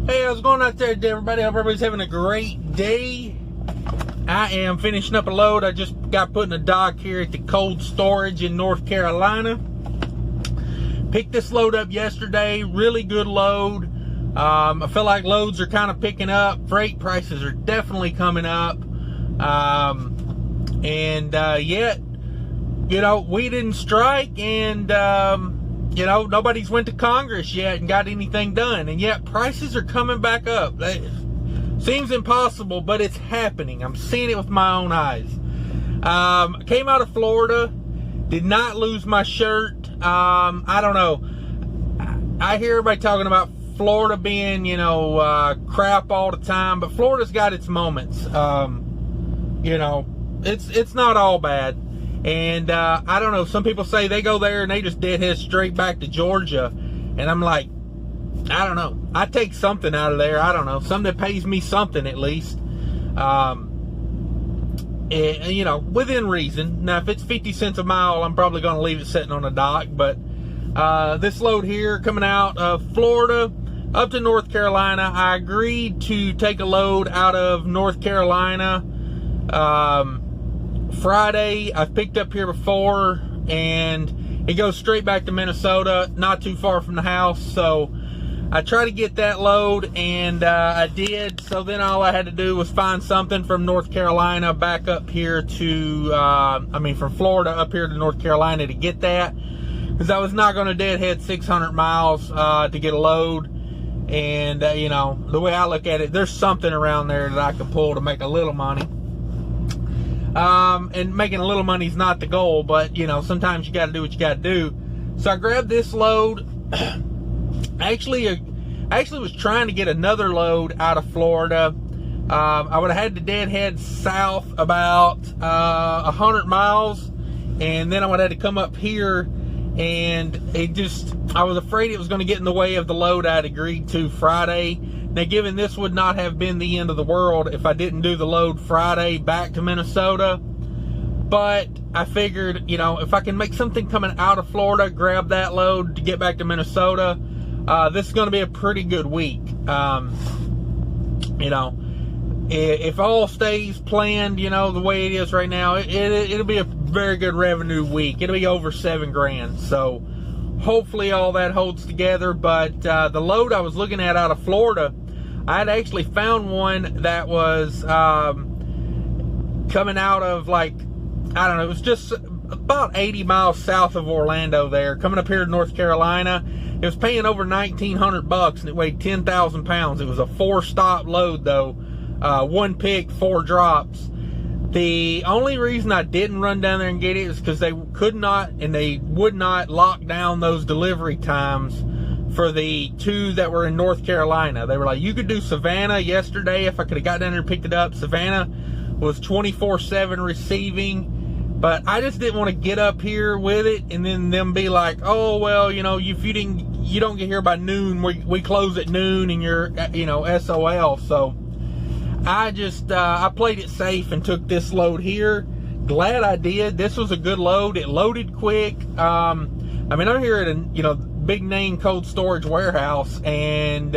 Hey, how's it going out there, everybody? Hope everybody's having a great day. I am finishing up a load. I just got put in a dock here at the cold storage in North Carolina. Picked this load up yesterday. Really good load. I feel like loads are kind of picking up. Freight prices are definitely coming up. Yet, you know, we didn't strike, and you know, nobody's went to Congress yet and got anything done, and yet prices are coming back up. It seems impossible, but it's happening. I'm seeing it with my own eyes. Came out of Florida, did not lose my shirt. I don't know. I hear everybody talking about Florida being, you know, crap all the time, but Florida's got its moments. You know, it's not all bad. And I don't know, some people say they go there and they just deadhead straight back to Georgia. And I'm like, I don't know. I take something out of there. I don't know. Something that pays me something at least. You know, within reason. Now, if it's 50 cents a mile, I'm probably going to leave it sitting on a dock. But this load here coming out of Florida up to North Carolina, I agreed to take a load out of North Carolina Friday. I've picked up here before, and it goes straight back to Minnesota, not too far from the house. So I tried to get that load, and I did. So then all I had to do was find something from North Carolina back up here to from Florida up here to North Carolina to get that, because I was not going to deadhead 600 miles to get a load. And you know, the way I look at it, there's something around there that I can pull to make a little money. And making a little money is not the goal, but you know, sometimes you got to do what you got to do. So I grabbed this load. Actually was trying to get another load out of Florida. I would have had to deadhead south about 100 miles, and then I would have had to come up here, and I was afraid it was going to get in the way of the load I'd agreed to Friday. Now, given this would not have been the end of the world if I didn't do the load Friday back to Minnesota, but I figured, you know, if I can make something coming out of Florida, grab that load to get back to Minnesota, this is going to be a pretty good week. You know, if all stays planned, you know, the way it is right now, it'll be a very good revenue week. It'll be over $7,000. So hopefully all that holds together. But the load I was looking at out of Florida, I had actually found one that was coming out of, like, I don't know, it was just about 80 miles south of Orlando there, coming up here to North Carolina. It was paying over $1,900 and it weighed 10,000 pounds. It was a 4-stop load though, 1 pick, 4 drops. The only reason I didn't run down there and get it is because they could not and they would not lock down those delivery times for the 2 that were in North Carolina. They were like, you could do Savannah yesterday if I could have got down there and picked it up. Savannah was 24/7 receiving, but I just didn't want to get up here with it and then them be like, oh, well, you know, if you don't get here by noon, we close at noon and you're, you know, SOL. So I just, I played it safe and took this load here. Glad I did. This was a good load. It loaded quick. I'm here at a, you know, big name cold storage warehouse, and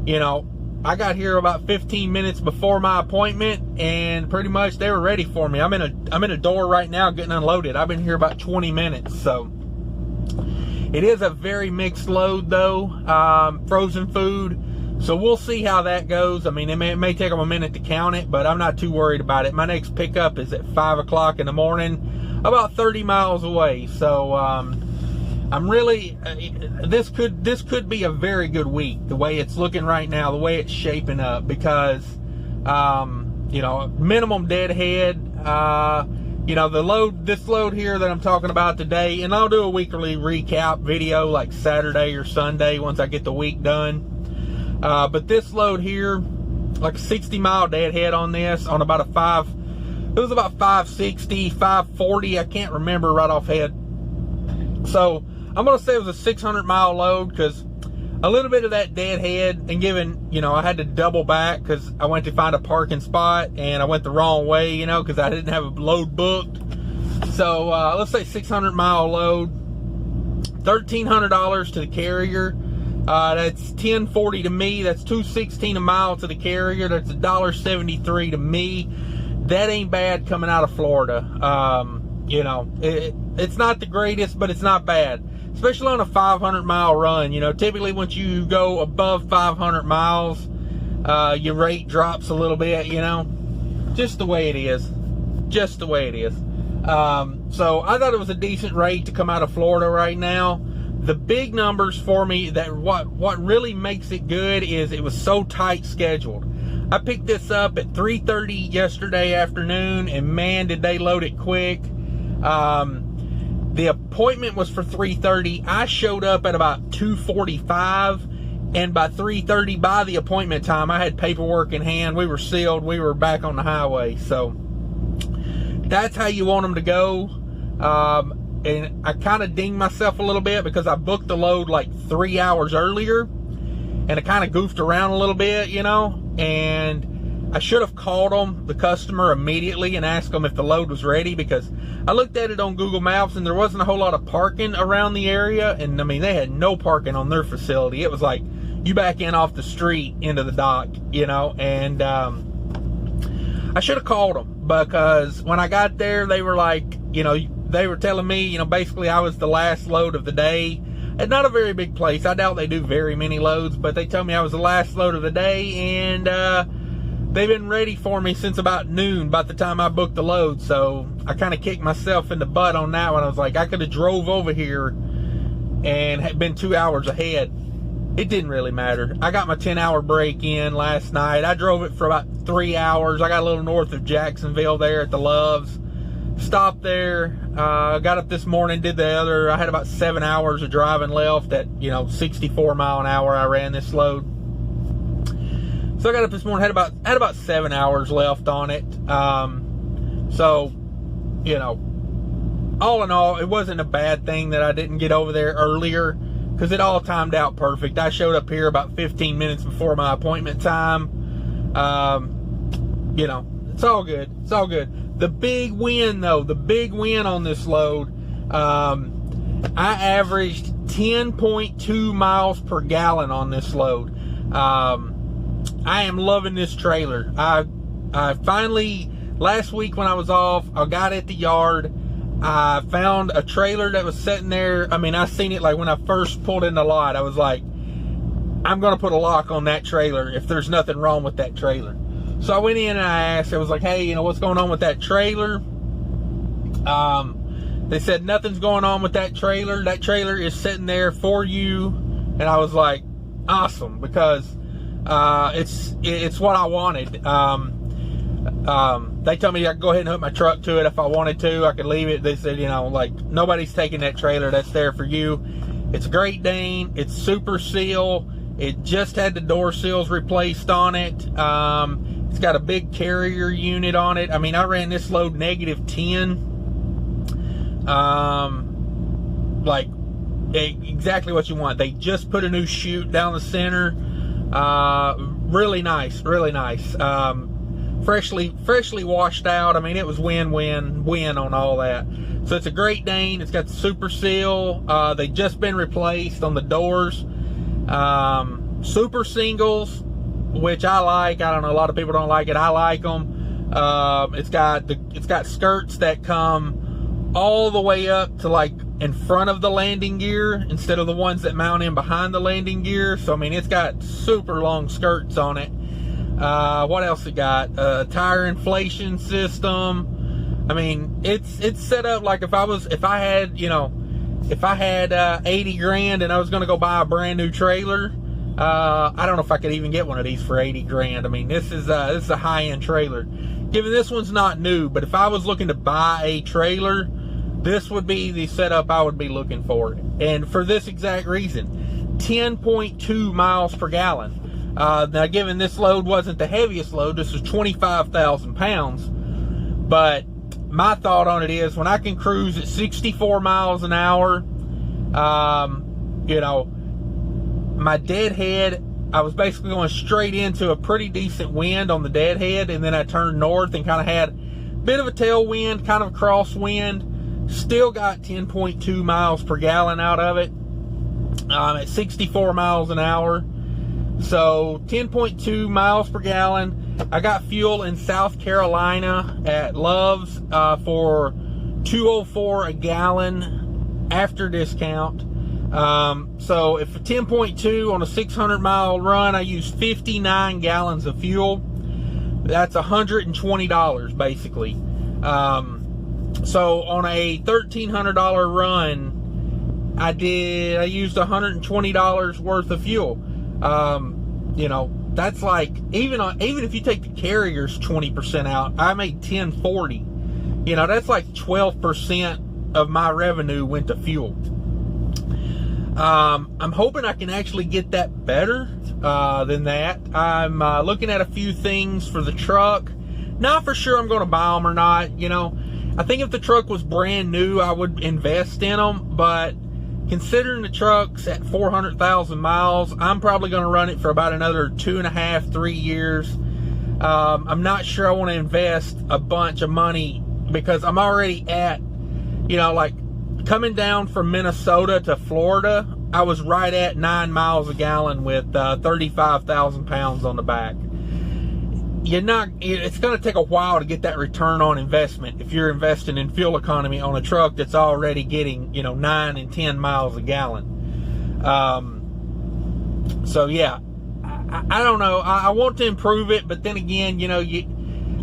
you know, I got here about 15 minutes before my appointment, and pretty much they were ready for me. I'm in a door right now getting unloaded. I've been here about 20 minutes. So it is a very mixed load though, frozen food. So we'll see how that goes. I mean, it may take them a minute to count it, but I'm not too worried about it. My next pickup is at 5 o'clock in the morning, about 30 miles away. So I'm really, this could be a very good week, the way it's looking right now, the way it's shaping up, because, you know, minimum deadhead, you know, this load here that I'm talking about today, and I'll do a weekly recap video like Saturday or Sunday once I get the week done. But this load here, like a 60-mile deadhead on this, on about it was about 560, 540, I can't remember right off head. So I'm going to say it was a 600-mile load, because a little bit of that deadhead, and given, you know, I had to double back because I went to find a parking spot and I went the wrong way, you know, because I didn't have a load booked. So let's say 600-mile load, $1,300 to the carrier. That's $10.40 to me. That's $2.16 a mile to the carrier. That's $1.73 to me. That ain't bad coming out of Florida. You know, it's not the greatest, but it's not bad, especially on a 500-mile run. You know, typically once you go above 500 miles, your rate drops a little bit. You know, just the way it is. Just the way it is. So I thought it was a decent rate to come out of Florida right now. The big numbers for me, that what really makes it good is it was so tight scheduled. I picked this up at 3:30 yesterday afternoon, and man, did they load it quick. The appointment was for 3:30. I showed up at about 2:45, and by 3:30, by the appointment time, I had paperwork in hand. We were sealed. We were back on the highway. So that's how you want them to go. And I kind of dinged myself a little bit because I booked the load like 3 hours earlier, and I kind of goofed around a little bit, you know, and I should have called them, the customer, immediately and asked them if the load was ready, because I looked at it on Google Maps and there wasn't a whole lot of parking around the area. And I mean, they had no parking on their facility. It was like you back in off the street into the dock, you know, and I should have called them, because when I got there, they were like, you know, they were telling me, you know, basically I was the last load of the day. It's not a very big place. I doubt they do very many loads, but they told me I was the last load of the day, and they've been ready for me since about noon, by the time I booked the load. So I kind of kicked myself in the butt on that one. I was like, I could have drove over here and had been 2 hours ahead. It didn't really matter. I got my 10-hour break in last night. I drove it for about 3 hours. I got a little north of Jacksonville there at the Loves. Stopped there, got up this morning, did the other. I had about 7 hours of driving left at, you know, 64 mile an hour. I ran this load. So I got up this morning, had about 7 hours left on it. So, you know, all in all, it wasn't a bad thing that I didn't get over there earlier, because it all timed out perfect. I showed up here about 15 minutes before my appointment time. You know, it's all good. It's all good. The big win, though, the big win on this load, I averaged 10.2 miles per gallon on this load. I am loving this trailer. I finally, last week when I was off, I got at the yard. I found a trailer that was sitting there. I mean, I seen it like when I first pulled in the lot. I was like, I'm going to put a lock on that trailer if there's nothing wrong with that trailer. So I went in and I asked, I was like, hey, you know, what's going on with that trailer? They said nothing's going on with that trailer. That trailer is sitting there for you. And I was like, awesome, because it's what I wanted. They told me I could go ahead and hook my truck to it if I wanted to. I could leave it. They said, you know, like, nobody's taking that trailer. That's there for you. It's a Great Dane. It's super seal. It just had the door seals replaced on it. It's got a big carrier unit on it. I mean, I ran this load -10. Like, exactly what you want. They just put a new chute down the center. Really nice, really nice. Freshly washed out. I mean, it was win on all that. So it's a Great Dane. It's got the super seal. They just been replaced on the doors. Super singles, which I like. I don't know, a lot of people don't like it. I like them. It's got skirts that come all the way up to like in front of the landing gear instead of the ones that mount in behind the landing gear. So I mean, it's got super long skirts on it. What else it got? Tire inflation system. I mean, it's set up like if I had 80 grand and I was going to go buy a brand new trailer, I don't know if I could even get one of these for 80 grand. I mean, this is a high-end trailer. Given this one's not new, but if I was looking to buy a trailer, this would be the setup I would be looking for. And for this exact reason, 10.2 miles per gallon. Now, given this load wasn't the heaviest load, this was 25,000 pounds. But my thought on it is, when I can cruise at 64 miles an hour, you know, my deadhead, I was basically going straight into a pretty decent wind on the deadhead, and then I turned north and kind of had a bit of a tailwind, kind of crosswind. Still got 10.2 miles per gallon out of it. at 64 miles an hour. So 10.2 miles per gallon. I got fuel in South Carolina at Love's for $2.04 a gallon after discount. So if 10.2 on a 600 mile run, I use 59 gallons of fuel. That's $120 basically. So on a $1,300 run, I used $120 worth of fuel. You know, that's like, even if you take the carrier's 20% out, I made $10.40. You know, that's like 12% of my revenue went to fuel. I'm hoping I can actually get that better than that. I'm looking at a few things for the truck. Not for sure I'm going to buy them or not. You know, I think if the truck was brand new, I would invest in them. But considering the truck's at 400,000 miles, I'm probably going to run it for about another 2.5, 3 years. I'm not sure I want to invest a bunch of money because I'm already at, you know, like coming down from Minnesota to Florida, I was right at 9 miles a gallon with 35,000 pounds on the back. It's going to take a while to get that return on investment if you're investing in fuel economy on a truck that's already getting, you know, 9 and 10 miles a gallon. So yeah, I don't know. I want to improve it, but then again, you know,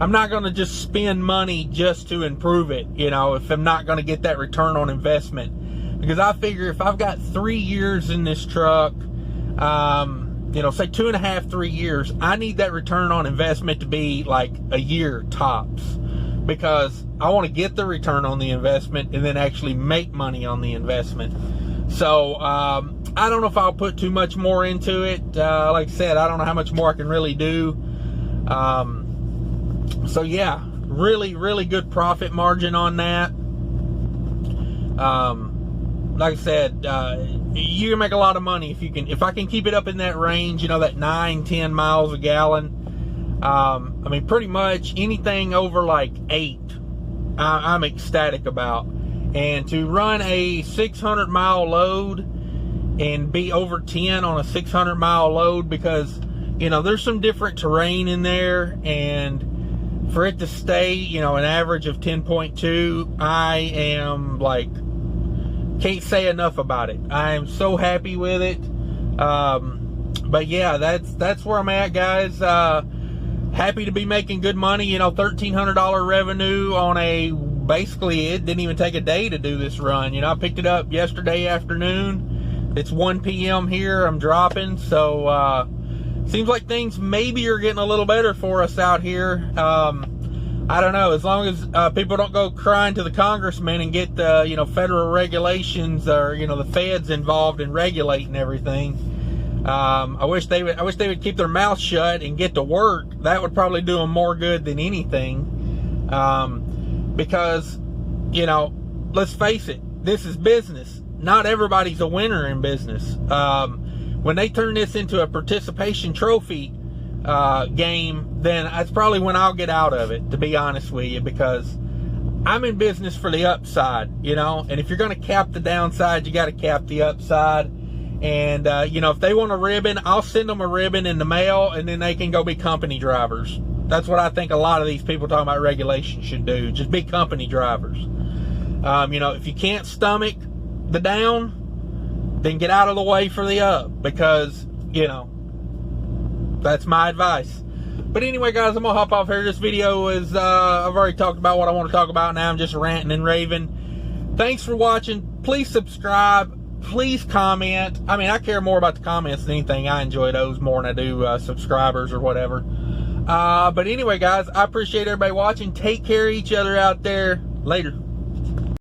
I'm not going to just spend money just to improve it, you know, if I'm not going to get that return on investment. Because I figure if I've got 3 years in this truck, you know, say 2.5, 3 years, I need that return on investment to be like a year tops, because I want to get the return on the investment and then actually make money on the investment. So I don't know if I'll put too much more into it. Like I said, I don't know how much more I can really do. So yeah, really good profit margin on that. Like I said, you can make a lot of money if I can keep it up in that range, you know, that 9-10 miles a gallon. I mean, pretty much anything over like 8, I'm ecstatic about. And to run a 600 mile load and be over 10 on a 600 mile load, because, you know, there's some different terrain in there, and for it to stay, you know, an average of 10.2, I am like, can't say enough about it. I am so happy with it. But yeah, that's where I'm at, guys. Happy to be making good money. You know, $1,300 revenue on basically, it didn't even take a day to do this run. You know, I picked it up yesterday afternoon. It's 1 p.m. here. I'm dropping. So, seems like things maybe are getting a little better for us out here. I don't know, as long as people don't go crying to the congressman and get the, you know, federal regulations, or, you know, the feds involved in regulating everything. I wish they would keep their mouth shut and get to work. That would probably do them more good than anything. Because, you know, let's face it, this is business. Not everybody's a winner in business. When they turn this into a participation trophy game, then that's probably when I'll get out of it, to be honest with you, because I'm in business for the upside, you know, and if you're going to cap the downside, you got to cap the upside. And, you know, if they want a ribbon, I'll send them a ribbon in the mail, and then they can go be company drivers. That's what I think a lot of these people talking about regulation should do. Just be company drivers. You know, if you can't stomach the down, then get out of the way for the up, because, you know, that's my advice. But anyway, guys, I'm gonna hop off here. This video is I've already talked about what I want to talk about. Now I'm just ranting and raving. Thanks for watching. Please subscribe. Please comment. I mean, I care more about the comments than anything. I enjoy those more than I do subscribers or whatever. But anyway, guys, I appreciate everybody watching. Take care of each other out there. Later.